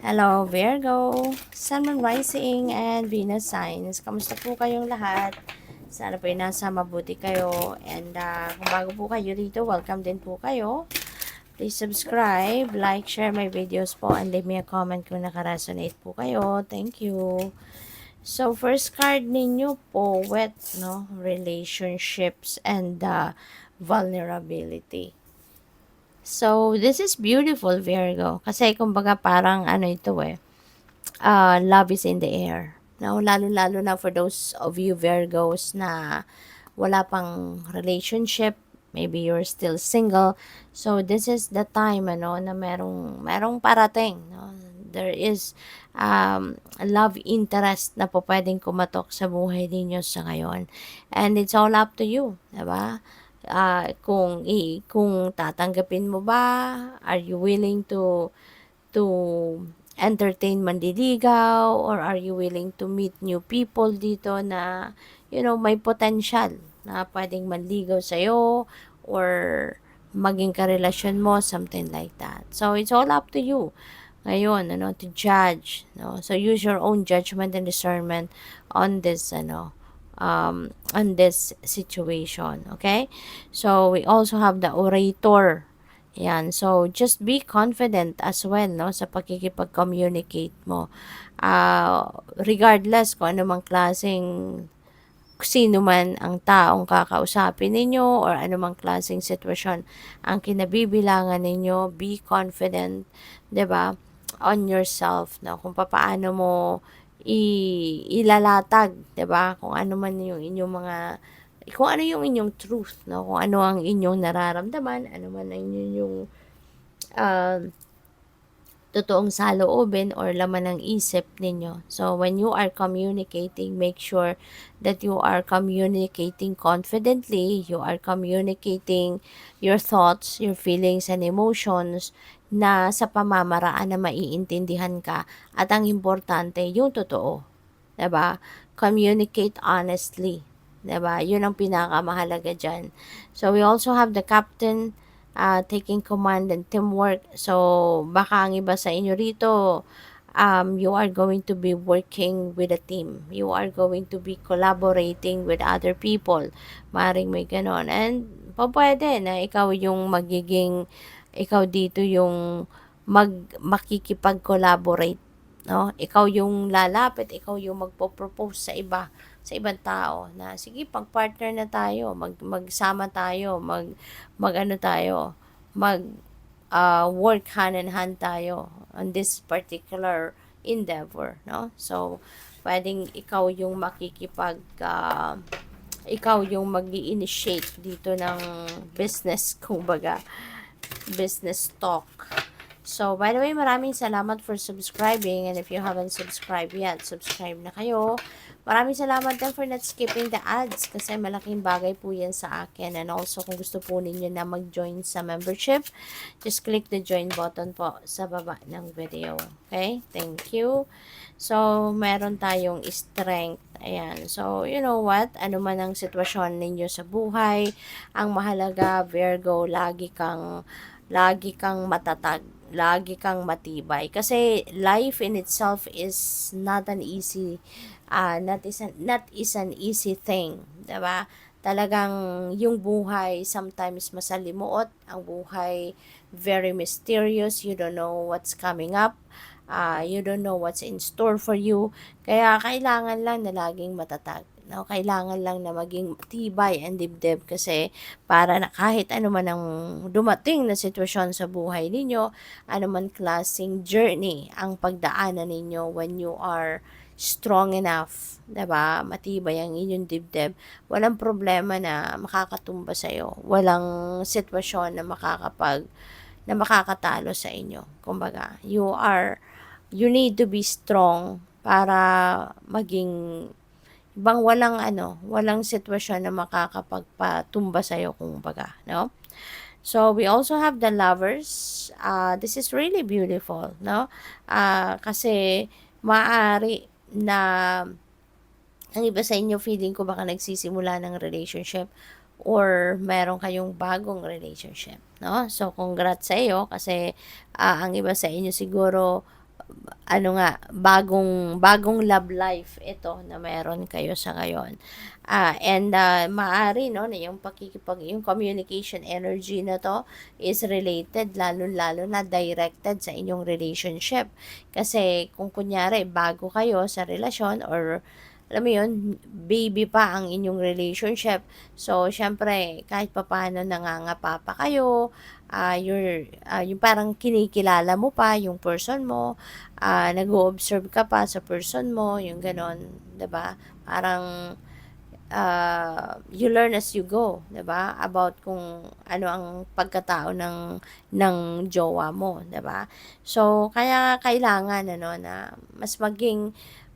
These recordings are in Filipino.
Hello, Virgo, Sun, Moon, Rising, and Venus signs. Kamusta po kayong lahat? Sana po ay nasa mabuti kayo. And kung bago po kayo dito, welcome din po kayo. Please subscribe, like, share my videos po, and leave me a comment kung nakaresonate po kayo. Thank you. So, first card ninyo po, wet, no? Relationships and vulnerability. So, this is beautiful, Virgo. Kasi, kumbaga, parang ano ito love is in the air. No, lalo-lalo na for those of you Virgos na wala pang relationship, maybe you're still single. So this is the time na merong parating, no? There is love interest na po pwedeng kumatok sa buhay ninyo sa ngayon. And it's all up to you, 'di ba? Kung tatanggapin mo ba, are you willing to entertain manliligaw, or are you willing to meet new people dito na may potential na pwedeng manligaw sa'yo or maging karelasyon mo, something like that. So it's all up to you ngayon to judge, no? So use your own judgment and discernment on this on this situation, okay? So we also have the orator. Yan. So, just be confident as well, no, sa pakikipag-communicate mo. Regardless kung ano mang klaseng sino man ang taong kakausapin ninyo or anumang klaseng sitwasyon ang kinabibilangan ninyo, be confident, 'di ba, on yourself, no, kung paano mo ilalatag, 'di ba, kung ano man yung inyong kung ano yung inyong truth, no, kung ano ang inyong nararamdaman, ano man ang inyong uh, totoong saloobin or laman ng isip ninyo. So, when you are communicating, make sure that you are communicating confidently, you are communicating your thoughts, your feelings, and emotions na sa pamamaraan na maiintindihan ka. At ang importante, yung totoo. 'Di ba? Communicate honestly. 'Di ba? Yun ang pinakamahalaga dyan. So, we also have the captain taking command and teamwork. So, baka ang iba sa inyo rito, you are going to be working with a team. You are going to be collaborating with other people. Maring may ganon. And, pwede na ikaw dito yung makikipag-collaborate, no? Ikaw yung lalapit, ikaw yung magpo-propose sa ibang tao na sige, pag-partner na tayo, magsama tayo, mag-ano tayo, work hand in hand tayo on this particular endeavor, no? So, pwedeng ikaw yung ikaw yung mag-i-initiate dito ng business, kumbaga, business talk. So, by the way, maraming salamat for subscribing, and if you haven't subscribed yet, subscribe na kayo. Maraming salamat din for not skipping the ads kasi malaking bagay po yan sa akin. And also, kung gusto po ninyo na mag-join sa membership, just click the join button po sa baba ng video. Okay? Thank you. So, meron tayong strength. Ayan. So, you know what? Ano man ang sitwasyon ninyo sa buhay, ang mahalaga, Virgo, lagi kang matatag, lagi kang matibay. Kasi life in itself is not an easy, not is an easy thing, 'di ba? Talagang yung buhay sometimes masalimuot, ang buhay very mysterious, you don't know what's coming up. You don't know what's in store for you. Kaya kailangan lang na laging matatag. No, kailangan lang na maging matibay ang dibdib kasi para na kahit ano man ang dumating na sitwasyon sa buhay ninyo, ano man klaseng journey ang pagdaanan ninyo, when you are strong enough, 'di ba? Matibay ang inyong dibdib. Walang problema na makakatumba sa iyo. Walang sitwasyon na makakatalo sa inyo. Kumbaga, you need to be strong para maging walang sitwasyon na makakapagpatumba sa'yo, kumbaga, no? So, we also have the lovers. This is really beautiful, no? Kasi, maaari na ang iba sa inyo, feeling ko baka nagsisimula ng relationship or meron kayong bagong relationship, no? So, congrats sa iyo kasi ang iba sa inyo siguro ano nga, bagong love life ito na meron kayo sa ngayon. And maaari no na yung communication energy na to is related lalo na directed sa inyong relationship. Kasi kung kunyari bago kayo sa relasyon or alam mo yun, baby pa ang inyong relationship. So, syempre, kahit papaano nangangapa pa kayo, yung parang kinikilala mo pa yung person mo, nag-o-observe ka pa sa person mo, yung ganon, 'di ba? Parang you learn as you go, 'di ba? About kung ano ang pagkatao ng jowa mo, 'di ba? So kaya kailangan ano na mas maging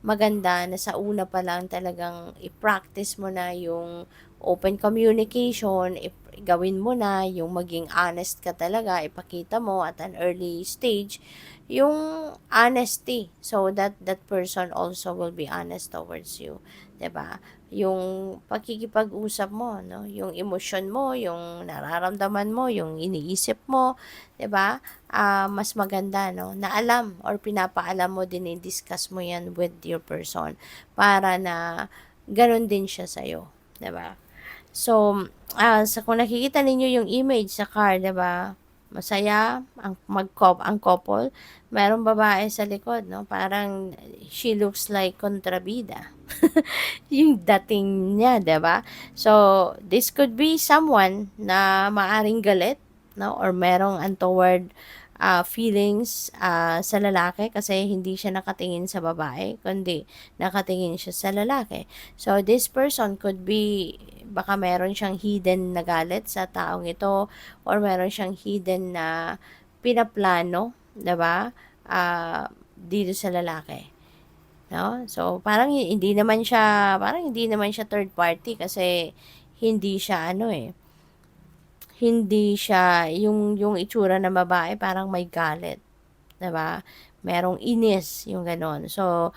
maganda na sa una pa lang talagang i-practice mo na yung open communication, gawin mo na yung maging honest ka talaga, ipakita mo at an early stage yung honesty so that that person also will be honest towards you, 'di ba? Yung pakikipag-usap mo, no? Yung emosyon mo, yung nararamdaman mo, yung iniisip mo, 'di ba? Mas maganda, no? Na alam or pinapaalam mo din, i-discuss mo 'yan with your person para na ganun din siya sa iyo, 'di ba? So, sa kung nakikita ninyo yung image sa car, 'di ba? Masaya ang couple. Merong babae sa likod, no? Parang she looks like kontrabida. Yung dating niya, 'di ba? So, this could be someone na maaring galit, no? Or merong untoward feelings sa lalaki kasi hindi siya nakatingin sa babae, kundi nakatingin siya sa lalaki. So, this person could be, baka meron siyang hidden na galit sa taong ito or meron siyang hidden na pinaplano, 'di ba? Dito sa lalaki. No? So, parang hindi naman siya third party kasi hindi siya ano eh, hindi siya yung itsura ng babae parang may galit, 'di ba? Merong inis, yung ganon. So,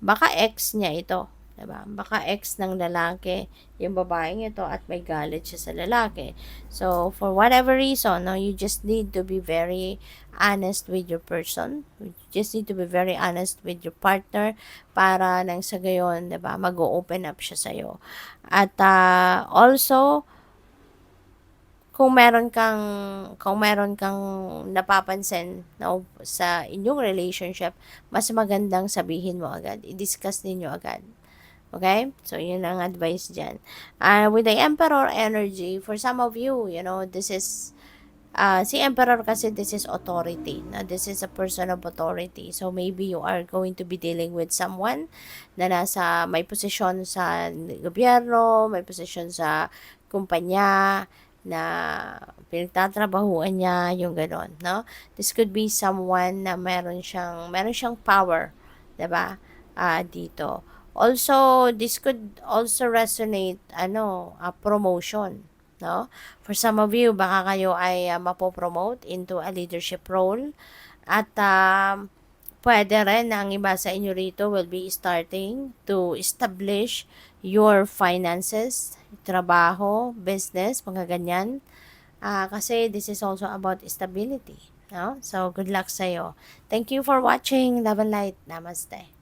baka ex niya ito, 'di ba? Baka ex ng lalaki yung babaeng ito at may galit siya sa lalaki. So, for whatever reason, no, you just need to be very honest with your person. You just need to be very honest with your partner para nang sa gayon, 'di ba? Mag-open up siya sa iyo. At also kung meron kang napapansin no, sa inyong relationship, mas magandang sabihin mo agad. I-discuss ninyo agad. Okay? So, yun ang advice dyan. With the Emperor energy, for some of you, you know, this is, si Emperor kasi this is authority. No? This is a person of authority. So, maybe you are going to be dealing with someone na may posisyon sa gobyerno, may posisyon sa kumpanya, na pinagtatrabahuan niya, yung ganon, no? This could be someone na meron siyang power, 'di ba? Dito. Also, this could also resonate promotion, no? For some of you, baka kayo ay mapopromote into a leadership role at pwede rin na ang iba sa inyo rito will be starting to establish your finances, trabaho, business, mga ganyan. Kasi this is also about stability. No? So, good luck sa'yo. Thank you for watching. Love and light. Namaste.